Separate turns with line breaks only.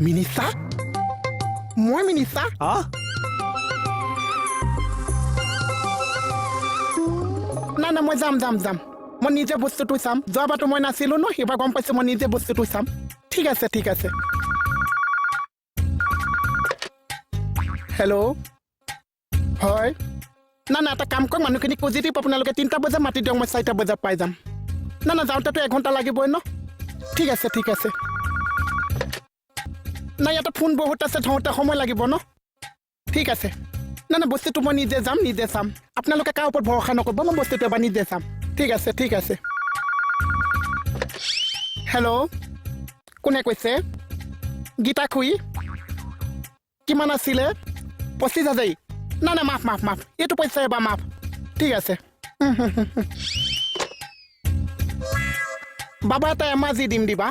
মিনিছা মই মিনিছা না না মই যাম যাম যাম মই নিজে বস্তুটো চাম যোৱাবাৰটো মই নাছিলোঁ ন সেইবাৰ গম পাইছোঁ মই নিজে বস্তুটো চাম ঠিক আছে ঠিক আছে হেল্ল' হয় না না এটা কাম কৰক মানুহখিনিক পজিটিভ আপোনালোকে 3টা বজাত মাতি দিয়ক মই 4টা বজাত পাই যাম না না যাওঁতেতো 1 ঘণ্টা লাগিবই ন ঠিক আছে ঠিক আছে না ইয়াতে ফোন বহুত আছে ধৰোঁতে সময় লাগিব ন ঠিক আছে না না বস্তুটো মই নিজে যাম নিজে চাম আপোনালোকে কাৰ ওপৰত ভৰসা নকৰিব মই বস্তুটো এবাৰ নিজে চাম ঠিক আছে ঠিক আছে হেল্ল' কোনে কৈছে গীতা খুৰী কিমান আছিলে 25,000 না না মাফ মাফ মাফ এইটো পইচা এবাৰ মাফ ঠিক আছে বাবা এটা এমাজি দিম দিবা